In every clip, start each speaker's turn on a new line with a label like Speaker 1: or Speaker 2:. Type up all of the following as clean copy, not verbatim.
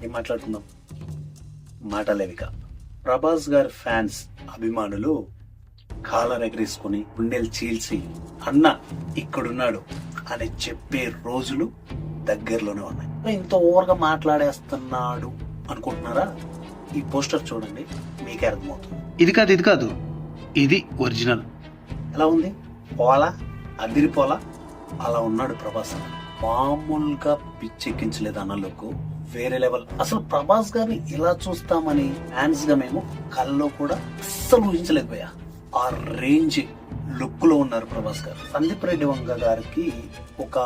Speaker 1: ఏం మాట్లాడుకుందాం? మాటలేవిక. ప్రభాస్ గారి ఫ్యాన్స్ అభిమానులు కాలర్ ఎగరేసుకుని గుండెలు చీల్చి అన్న ఇక్కడున్నాడు అని చెప్పే రోజులు దగ్గరలోనే ఉన్నాయి. ఇంత ఓవర్గా మాట్లాడేస్తున్నాడు అనుకుంటున్నారా? ఈ పోస్టర్ చూడండి, మీకే అర్థమవుతుంది.
Speaker 2: ఇది కాదు, ఇది ఒరిజినల్.
Speaker 1: ఎలా ఉంది? పోలా, అదిరిపోలా, అలా ఉన్నాడు ప్రభాస్. మామూలుగా పిచ్చెక్కించలేదు అన్నలకు, వేరే లెవెల్. అసలు ప్రభాస్ గారిని ఇలా చూస్తామని ఫ్యాన్స్ గా మేము కల్లో కూడా అస్సలు ఊహించలేకపోయా. ఆ రేంజ్ లుక్ లో ఉన్నారు ప్రభాస్ గారు. సందీప్ రెడ్డి వంగ గారికి ఒక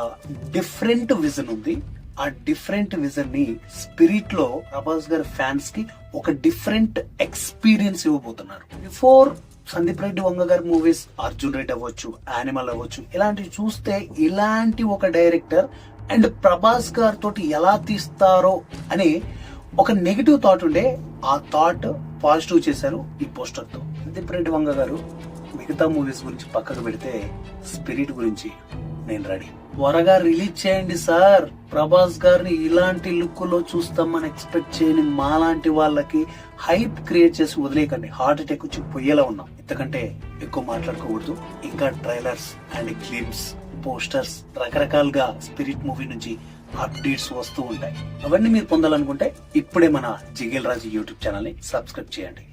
Speaker 1: డిఫరెంట్ విజన్ ఉంది. ఆ డిఫరెంట్ విజన్ ని స్పిరిట్ లో ప్రభాస్ గారి ఫ్యాన్స్ కి ఒక డిఫరెంట్ ఎక్స్పీరియన్స్ ఇవ్వబోతున్నారు. బిఫోర్ సందీప్ రెడ్డి వంగ గారి మూవీస్, అర్జున్ రెడ్డి అవ్వచ్చు, యానిమల్ అవ్వచ్చు, ఇలాంటివి చూస్తే ఇలాంటి ఒక డైరెక్టర్ అండ్ ప్రభాస్ గారితో ఎలా తీస్తారో అని ఒక నెగిటివ్ థాట్ ఉండే, ఆ థాట్ పాజిటివ్ చేశారు ఈ పోస్టర్ తో. సందీప్ రెడ్డి వంగ గారు మిగతా మూవీస్ గురించి పక్కకు పెడితే స్పిరిట్ గురించి నేను రెడీ. త్వరగా రిలీజ్ చేయండి సార్. ప్రభాస్ గారిని ఇలాంటి లుక్ లో చూస్తామని ఎక్స్పెక్ట్ చేయని మాలాంటి వాళ్ళకి హైప్ క్రియేట్ చేసి వదిలేకండి. హార్ట్ అటాక్ వచ్చి పొయ్యేలా ఉన్నాం. ఇంతకంటే ఎక్కువ మాట్లాడుకోకూడదు. ఇంకా ట్రైలర్స్ అండ్ క్లిప్స్, పోస్టర్స్, రకరకాలుగా స్పిరిట్ మూవీ నుంచి అప్డేట్స్ వస్తూ ఉంటాయి. అవన్నీ మీరు పొందాలనుకుంటే ఇప్పుడే మన జిగేల్ రాజు యూట్యూబ్ ఛానల్ ని సబ్స్క్రైబ్ చేయండి.